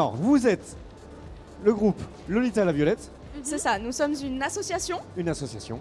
Alors, vous êtes le groupe Lolita la Violette, C'est ça, nous sommes une association. une association.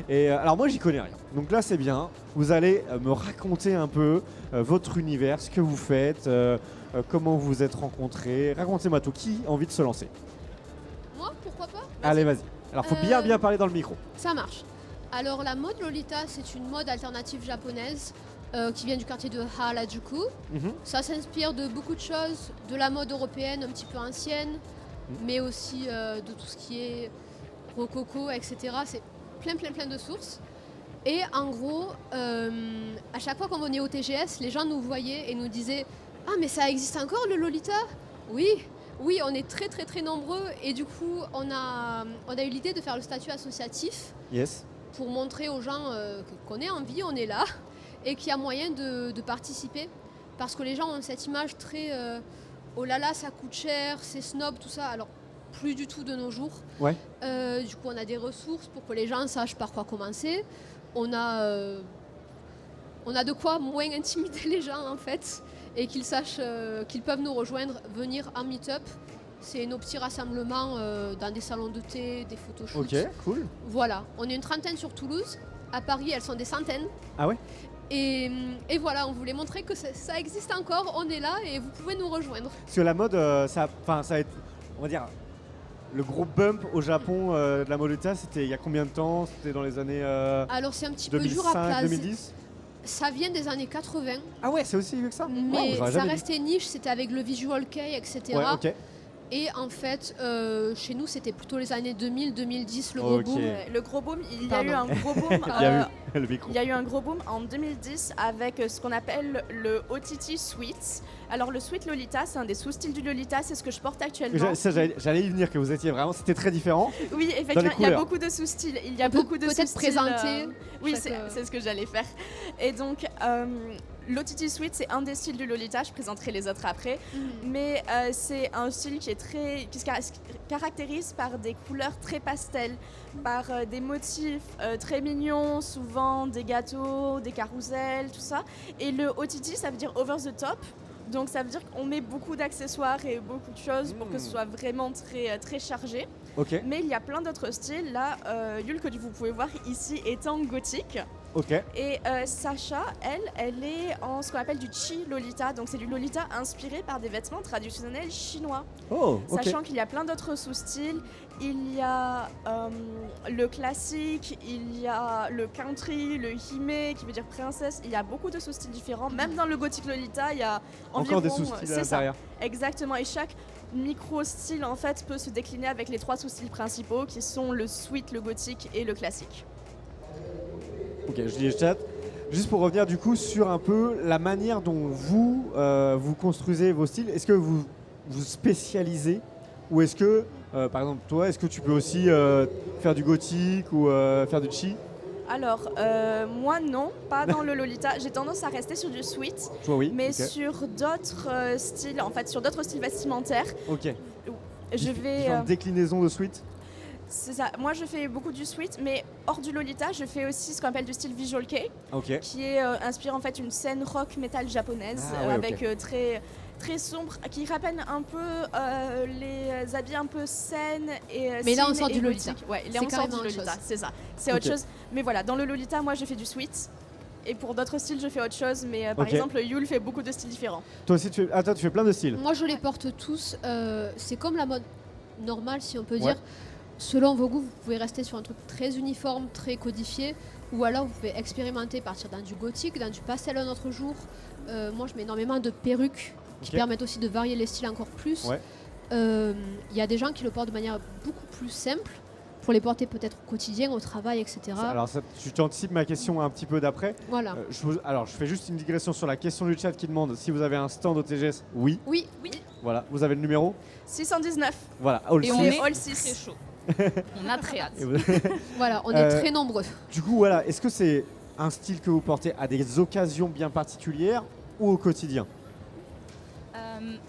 Et alors moi j'y connais rien. Donc là c'est bien. Vous allez me raconter un peu votre univers, ce que vous faites, comment vous vous êtes rencontrés. Racontez-moi tout. Qui a envie de se lancer? Moi, pourquoi pas? Allez, vas-y. Alors faut bien parler dans le micro. Ça marche. Alors la mode Lolita, c'est une mode alternative japonaise qui vient du quartier de Harajuku. Mhm. Ça s'inspire de beaucoup de choses, de la mode européenne un petit peu ancienne, mais aussi de tout ce qui est rococo, etc. C'est plein de sources. Et en gros, à chaque fois qu'on venait au TGS, les gens nous voyaient et nous disaient « Ah mais ça existe encore le Lolita ?» Oui, on est très nombreux et du coup on a eu l'idée de faire le statut associatif Yes. pour montrer aux gens qu'on est en vie, on est là et qu'il y a moyen de participer parce que les gens ont cette image très oh là là ça coûte cher, c'est snob, tout ça. Alors plus du tout de nos jours. Ouais. Du coup on a des ressources pour que les gens sachent par quoi commencer. On a de quoi moins intimider les gens en fait et qu'ils sachent qu'ils peuvent nous rejoindre, venir en meet-up. C'est nos petits rassemblements dans des salons de thé, des photoshoots. Ok, cool. Voilà, on est une trentaine sur Toulouse. À Paris, elles sont des centaines. Ah ouais. Et voilà, on voulait montrer que ça existe encore, on est là et vous pouvez nous rejoindre. Parce que la mode, ça va être, on va dire, le gros bump au Japon de la Lolita, c'était il y a combien de temps? C'était dans les années Alors c'est un petit peu dur à 2005, placer. 2010. Ça vient des années 80, Ah ouais, c'est aussi vieux que ça. mais j'aurais ça jamais dit. restait niche, c'était avec le visual kei, etc. Ouais, ok. Et en fait, chez nous, c'était plutôt les années 2000, 2010, le gros Ok. boom. Le gros boom, il y a Pardon. eu un gros boom. Bien vu, le micro. Il y a eu un gros boom en 2010 avec ce qu'on appelle le OTT Suite. Alors le Suite Lolita, c'est un des sous-styles du Lolita, c'est ce que je porte actuellement. J'allais y venir que vous étiez vraiment, c'était très différent. Oui, Dans effectivement, les il y a couleurs. beaucoup de sous-styles. Il y a On peut beaucoup de peut-être sous-styles, présenter Oui, chaque, c'est ce que j'allais faire. Et donc, l'OTT Suite, c'est un des styles du Lolita. Je présenterai les autres après. Mais c'est un style qui se caractérise par des couleurs très pastel, par des motifs très mignons, souvent des gâteaux, des carousels, tout ça. Et le OTT, ça veut dire over the top. Donc ça veut dire qu'on met beaucoup d'accessoires et beaucoup de choses pour que ce soit vraiment très chargé. Ok, Mais il y a plein d'autres styles. Là, Yul, que vous pouvez voir ici, est en gothique. ok. Et Sacha, elle est en ce qu'on appelle du Chi Lolita. Donc c'est du Lolita inspiré par des vêtements traditionnels chinois. Oh, ok. Sachant qu'il y a plein d'autres sous-styles. Il y a le classique, il y a le country, le hime, qui veut dire princesse. Il y a beaucoup de sous-styles différents. Même dans le gothique Lolita, il y a environ... Encore des sous-styles à c'est ça. l'intérieur. Exactement, et chaque micro-style en fait peut se décliner avec les 3 sous-styles principaux qui sont le sweet, le gothique et le classique. Ok, je dis le chat. Juste pour revenir du coup sur un peu la manière dont vous construisez vos styles. Est-ce que vous vous spécialisez ou est-ce que, par exemple toi, est-ce que tu peux aussi faire du gothique ou faire du chi? Alors, moi non, pas dans le Lolita. J'ai tendance à rester sur du sweet, Toi oui. mais ok. sur d'autres styles, en fait, sur d'autres styles vestimentaires. Ok. Je vais... Différentes déclinaisons de suite. c'est ça. Moi, je fais beaucoup du sweet, mais hors du Lolita, je fais aussi ce qu'on appelle du style visual kei, Ok. qui est inspiré en fait une scène rock metal japonaise Ah ouais, avec ok. très sombre, qui rappelle un peu les habits un peu saines et Mais là, on cine sort du et Lolita. gothique. Ouais, là C'est on sort carrément du autre Lolita, chose. c'est ça. C'est Ok. autre chose. Mais voilà, dans le Lolita, moi, je fais du sweet. Et pour d'autres styles, je fais autre chose. Mais par Ok. exemple, Yul fait beaucoup de styles différents. Toi aussi tu fais... Ah toi tu fais plein de styles. Moi, je les porte tous. C'est comme la mode normale, si on peut Ouais. dire. Selon vos goûts, vous pouvez rester sur un truc très uniforme, très codifié, ou alors vous pouvez expérimenter, partir dans du gothique, dans du pastel un autre jour. Moi, je mets énormément de perruques qui Ok. permettent aussi de varier les styles encore plus. Ouais. Il y a des gens qui le portent de manière beaucoup plus simple, pour les porter peut-être au quotidien, au travail, etc. Alors ça, tu t'anticipes ma question un petit peu d'après. Voilà. Alors je fais juste une digression sur la question du chat qui demande si vous avez un stand au TGS. Oui. Oui, Voilà. Vous avez le numéro. 619. Voilà. All Et on six. est All très 6. chaud. On a très hâte. Et vous- voilà, on est très nombreux. Du coup, voilà, est-ce que c'est un style que vous portez à des occasions bien particulières ou au quotidien?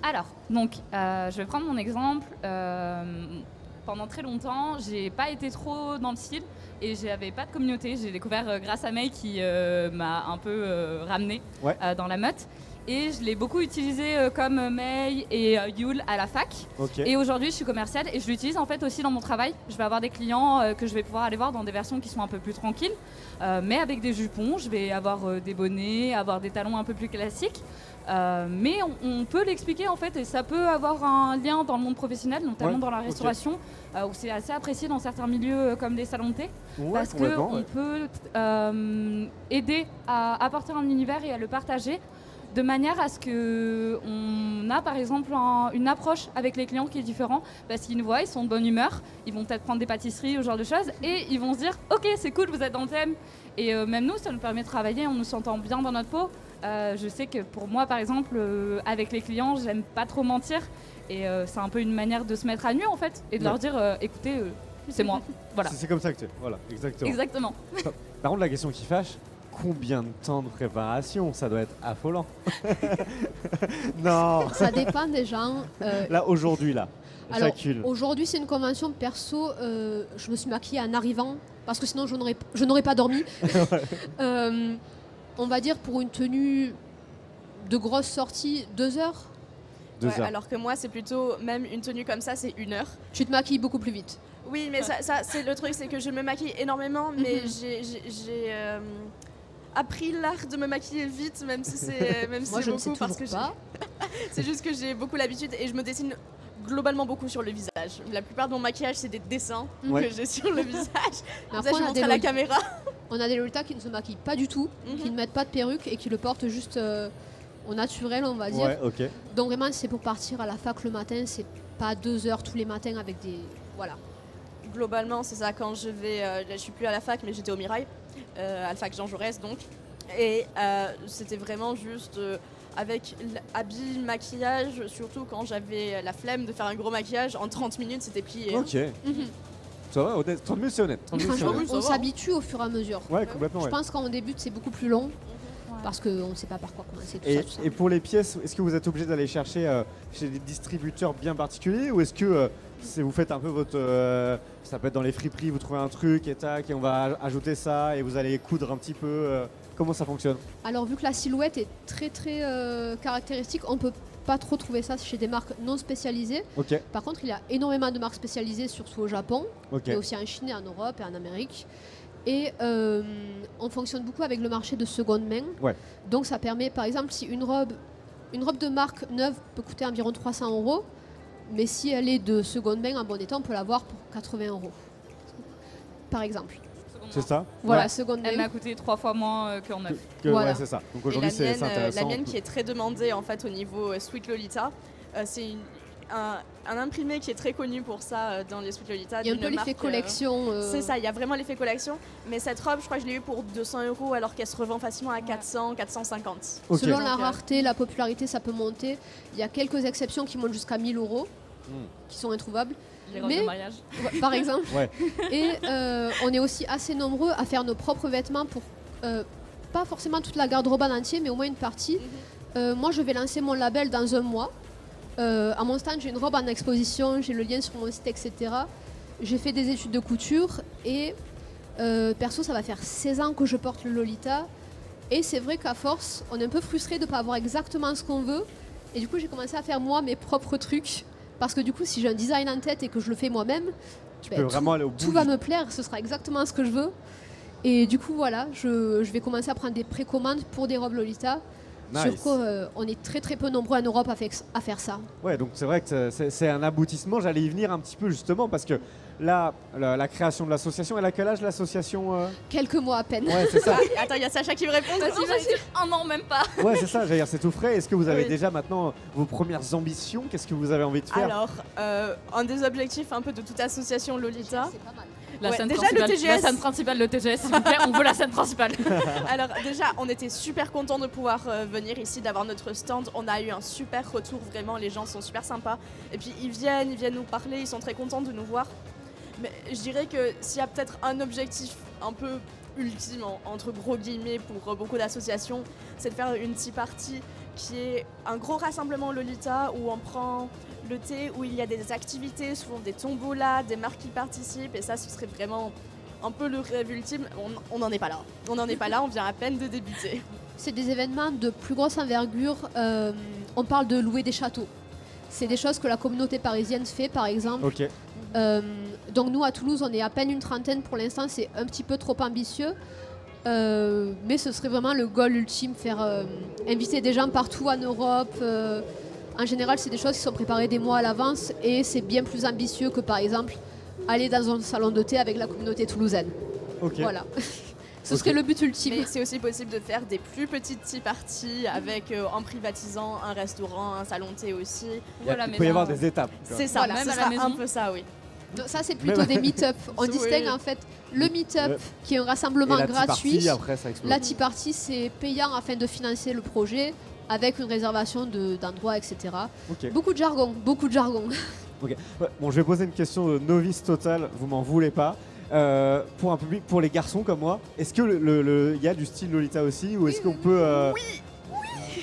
Alors, donc, je vais prendre mon exemple. Pendant très longtemps, j'ai pas été trop dans le style et j'avais pas de communauté. J'ai découvert grâce à May qui m'a un peu ramené Ouais. dans la meute. et je l'ai beaucoup utilisé comme May et Yule à la fac. Ok. Et aujourd'hui, je suis commerciale et je l'utilise en fait aussi dans mon travail. Je vais avoir des clients que je vais pouvoir aller voir dans des versions qui sont un peu plus tranquilles, mais avec des jupons. Je vais avoir des bonnets, avoir des talons un peu plus classiques. Mais on peut l'expliquer en fait, et ça peut avoir un lien dans le monde professionnel, notamment Ouais, dans la ok. restauration, où c'est assez apprécié dans certains milieux comme les salons de thé, Ouais, parce complètement, qu'on ouais. peut aider à apporter un univers et à le partager de manière à ce qu'on a par exemple une approche avec les clients qui est différente, parce qu'ils nous voient, ils sont de bonne humeur, ils vont peut-être prendre des pâtisseries, ce genre de choses, et ils vont se dire ok c'est cool, vous êtes dans le thème, et même nous ça nous permet de travailler, on nous sentant bien dans notre peau. Je sais que pour moi par exemple avec les clients j'aime pas trop mentir, et c'est un peu une manière de se mettre à nu en fait, et de leur dire écoutez c'est moi, voilà. C'est comme ça que tu es. Voilà, exactement. Exactement. Par contre, la question qui fâche, combien de temps de préparation? Ça doit être affolant. Non. Ça dépend des gens. Là, aujourd'hui, là, Alors, chacune. aujourd'hui, c'est une convention perso. Je me suis maquillée en arrivant parce que sinon, je n'aurais pas dormi. On va dire pour une tenue de grosse sortie, 2 heures. 2 Ouais, heures. alors que moi, c'est plutôt, même une tenue comme ça, c'est 1 heure. Tu te maquilles beaucoup plus vite. Oui, mais ça c'est le truc, c'est que je me maquille énormément, mais Mhm. j'ai appris l'art de me maquiller vite, même si c'est Moi, je ne sais beaucoup, parce que toujours pas. c'est juste que j'ai beaucoup l'habitude et je me dessine globalement beaucoup sur le visage. La plupart de mon maquillage, c'est des dessins Ouais. que j'ai sur le visage. Mais Comme après, ça, je montre à la caméra. on a des Lolitas qui ne se maquillent pas du tout, Mhm. qui ne mettent pas de perruque et qui le portent juste au naturel, on va dire. Ouais, ok. Donc vraiment, c'est pour partir à la fac le matin, c'est pas 2 heures tous les matins avec des... Voilà. Globalement, c'est ça. Quand je vais, là, je suis plus à la fac, mais j'étais au Mirail, à la fac Jean Jaurès, donc. Et c'était vraiment juste avec habits, maquillage, surtout quand j'avais la flemme de faire un gros maquillage. En 30 minutes, c'était plié. hein. Ok. Mhm. Ça va, honnête. 30 minutes, c'est honnête. 30 minutes, c'est Franchement, honnête. oui, ça on va. s'habitue au fur et à mesure. Ouais, complètement. Je Ouais. pense quand on débute, c'est beaucoup plus long parce qu'on ne sait pas par quoi commencer. Tout Et, ça, tout ça. et pour les pièces, est-ce que vous êtes obligé d'aller chercher chez des distributeurs bien particuliers, ou est-ce que vous faites un peu votre... ça peut être dans les friperies, vous trouvez un truc et tac, et on va ajouter ça, et vous allez coudre un petit peu. Comment ça fonctionne? Alors vu que la silhouette est très très caractéristique, on peut pas trop trouver ça chez des marques non spécialisées. Ok, Par contre, il y a énormément de marques spécialisées, surtout au Japon, ok. mais aussi en Chine et en Europe et en Amérique. Et on fonctionne beaucoup avec le marché de seconde main. Ouais. Donc ça permet, par exemple, si une robe de marque neuve peut coûter environ 300 €, mais si elle est de seconde main en bon état, on peut l'avoir pour 80 €. Par exemple. C'est ça? Voilà, Ouais. seconde Elle main. m'a coûté 3 fois moins qu'en neuf. Voilà. Ouais, c'est ça. Donc Et aujourd'hui, c'est la intéressant. mienne qui est très demandée en fait au niveau Sweet Lolita, c'est un imprimé qui est très connu pour ça dans les Sweet Lolita. Il y a un d'une peu l'effet marque, collection. C'est ça, il y a vraiment l'effet collection. Mais cette robe, je crois que je l'ai eu pour 200 € alors qu'elle se revend facilement à 400, 450. Ok. Selon Donc, la rareté, la popularité, ça peut monter. Il y a quelques exceptions qui montent jusqu'à 1000 €, qui sont introuvables, Les robes Mais- de mariage. par exemple. Ouais. Et on est aussi assez nombreux à faire nos propres vêtements pour pas forcément toute la garde-robe en entier, mais au moins une partie. Moi, je vais lancer mon label dans 1 mois. À mon stand, j'ai une robe en exposition, j'ai le lien sur mon site, etc. J'ai fait des études de couture et perso, ça va faire 16 ans que je porte le Lolita. Et c'est vrai qu'à force, on est un peu frustré de ne pas avoir exactement ce qu'on veut. Et du coup, j'ai commencé à faire moi mes propres trucs. Parce que du coup, si j'ai un design en tête et que je le fais moi-même, Tu ben, peux vraiment aller au bout. tout va me plaire, ce sera exactement ce que je veux. Et du coup, voilà, je vais commencer à prendre des précommandes pour des robes Lolita. Nice. Sur quoi on est très très peu nombreux en Europe à faire ça. Ouais, donc c'est vrai que c'est un aboutissement. J'allais y venir un petit peu justement parce que là, la création de l'association, elle a quel âge l'association Quelques mois à peine. Ouais, c'est ça. Attends, il y a Sacha qui me répond. Vas-y, j'allais dire un an, même pas. Ouais, c'est ça. J'allais dire, c'est tout frais. Est-ce que vous avez Oui. déjà maintenant vos premières ambitions? Qu'est-ce que vous avez envie de faire? Alors, un des objectifs un peu de toute association Lolita. C'est pas mal. La Ouais, scène déjà, principale. le TGS. La scène principale, le TGS, s'il vous plaît. On veut la scène principale. Alors déjà, on était super contents de pouvoir venir ici, d'avoir notre stand. On a eu un super retour, vraiment, les gens sont super sympas. Et puis ils viennent nous parler, ils sont très contents de nous voir. Mais je dirais que s'il y a peut-être un objectif un peu ultime, entre gros guillemets, pour beaucoup d'associations, c'est de faire une tea party qui est un gros rassemblement Lolita où on prend le thé, où il y a des activités, souvent des tombolas, des marques qui participent, et ça, ce serait vraiment un peu le rêve ultime, on n'en est pas là. On n'en est pas là, on vient à peine de débuter. C'est des événements de plus grosse envergure. On parle de louer des châteaux. C'est des choses que la communauté parisienne fait, par exemple. Ok. Donc nous, à Toulouse, on est à peine une trentaine pour l'instant. C'est un petit peu trop ambitieux. Mais ce serait vraiment le goal ultime, inviter des gens partout en Europe. En général, c'est des choses qui sont préparées des mois à l'avance et c'est bien plus ambitieux que, par exemple, aller dans un salon de thé avec la communauté toulousaine. Ok. Voilà. Ce serait le but ultime. Mais c'est aussi possible de faire des plus petites tea parties avec, en privatisant un restaurant, un salon de thé aussi. Il peut y avoir des étapes. quoi. C'est ça, Voilà, ce même à la sera maison. un peu ça, oui. Donc ça, c'est plutôt des meet-up. On Oui. distingue en fait le meet-up qui est un Et rassemblement la tea gratuit. party, après, ça explose. La tea party, c'est payant afin de financer le projet avec une réservation d'endroits, etc. Ok. Beaucoup de jargon, beaucoup de jargon. Ok. Ouais, bon, je vais poser une question de novice total, vous m'en voulez pas. Pour un public, pour les garçons comme moi, est-ce que il y a du style Lolita aussi, ou est-ce qu'on peut Oui.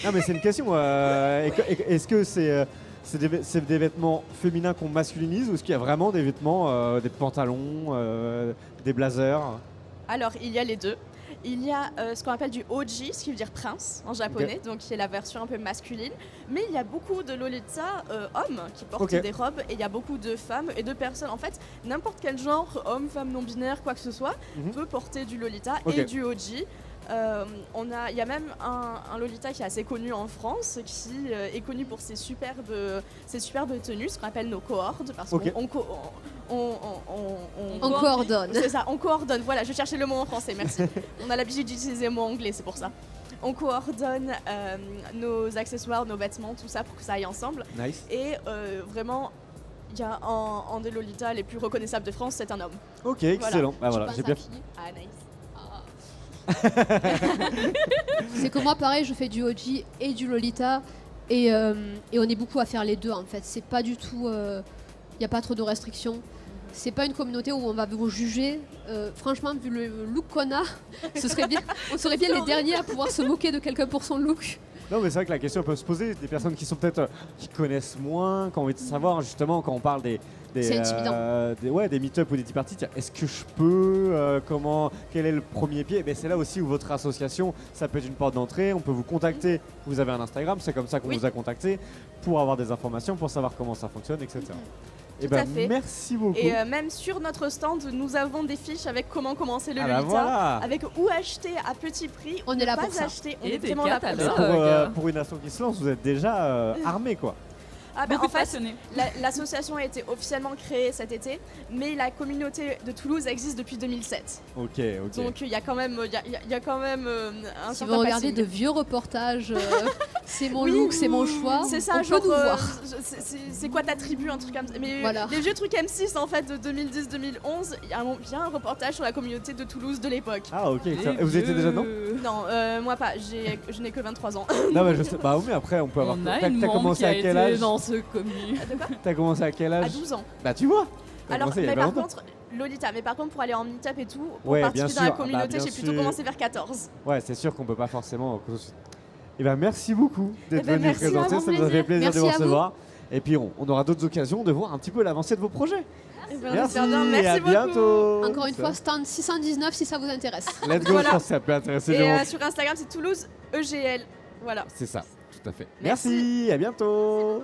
Non, mais c'est une question. Est-ce que c'est des vêtements féminins qu'on masculinise, ou est-ce qu'il y a vraiment des vêtements, des pantalons, des blazers? Alors, il y a les deux. Il y a ce qu'on appelle du Oji, ce qui veut dire prince en japonais, donc qui est la version un peu masculine. Mais il y a beaucoup de Lolita hommes qui portent Ok. des robes, et il y a beaucoup de femmes et de personnes. En fait, n'importe quel genre, homme, femme, non-binaire, quoi que ce soit, Mhm. peut porter du Lolita Ok. et du Oji. Il y a même un Lolita qui est assez connu en France, qui est connu pour ses superbes tenues, ce qu'on appelle nos cohortes, parce Ok. On coordonne. C'est ça, on coordonne. Voilà, je cherchais le mot en français, merci. On a l'habitude d'utiliser le mot anglais, c'est pour ça. On coordonne nos accessoires, nos vêtements, tout ça pour que ça aille ensemble. Nice. Et vraiment, il y a un des Lolita les plus reconnaissables de France, c'est un homme. Ok, excellent. Bah, voilà, Je j'ai passe bien. à qui Ah, nice. C'est que moi, pareil, je fais du Oji et du Lolita. Et on est beaucoup à faire les deux, en fait. C'est pas du tout... Il n'y a pas trop de restrictions. C'est pas une communauté où on va vous juger. Franchement, vu le look qu'on a, on serait bien les derniers à pouvoir se moquer de quelqu'un pour son look. Non, mais c'est vrai que la question peut se poser. Des personnes qui sont peut-être qui connaissent moins, qui ont envie de savoir justement quand on parle des C'est intimidant. des meet-up ou des tea parties. Tiens, est-ce que je peux quel est le premier pied? Ben, c'est là aussi où votre association, ça peut être une porte d'entrée. On peut vous contacter. Vous avez un Instagram, c'est comme ça qu'on Oui. vous a contacté pour avoir des informations, pour savoir comment ça fonctionne, etc. Et Tout à ben, fait. merci beaucoup. Et même sur notre stand, nous avons des fiches avec comment commencer le Ah bah Lolita, voilà. avec où acheter à petit prix, On où est là ne pour pas ça. acheter. On Et est des vraiment là pour Mais ça. catalogues. pour une asso qui se lance, vous êtes déjà armé, quoi. Ah ben, Beaucoup en fait, passionné. l'association a été officiellement créée cet été, mais la communauté de Toulouse existe depuis 2007. Ok. Donc il y a quand même, il y a quand même un Si certain vous regardez passing. de vieux reportages, c'est mon Oui, look, c'est mon choix, C'est on ça, peut genre, nous voir. c'est quoi ta tribu, un truc comme ça. Mais Voilà. les vieux trucs M6 en fait de 2010-2011, il y a un reportage sur la communauté de Toulouse de l'époque. Ah ok. Les Et vous étiez déjà dedans? Non, moi pas, je n'ai que 23 ans. Non, mais je sais. Bah oui, mais après on peut avoir. On a T'as une membre commencé qui a à quel été âge? dans ce commu. De quoi T'as commencé à quel À âge? 12 ans. Bah tu vois. T'as Alors, commencé il y a mais pas par longtemps. contre, Lolita, mais par contre pour aller en meet-up et tout, pour Ouais, bien participer dans la sûr. communauté, Bah, bien j'ai plutôt sûr. commencé vers 14. Ouais, c'est sûr qu'on peut pas forcément. Et ben merci beaucoup d'être Eh ben, venu merci, présenter, avec ça nous a fait plaisir. plaisir de Merci vous à vous. recevoir. Et puis on aura d'autres occasions de voir un petit peu l'avancée de vos projets. Eh ben, Merci, j'espère bien. et Merci à beaucoup. bientôt. Encore une fois, stand 619 si ça vous intéresse. Let's go, Voilà. je pense que ça peut intéresser Et les gens. sur Instagram, c'est Toulouse EGL. Voilà. C'est ça, tout à fait. Merci. Merci, à bientôt.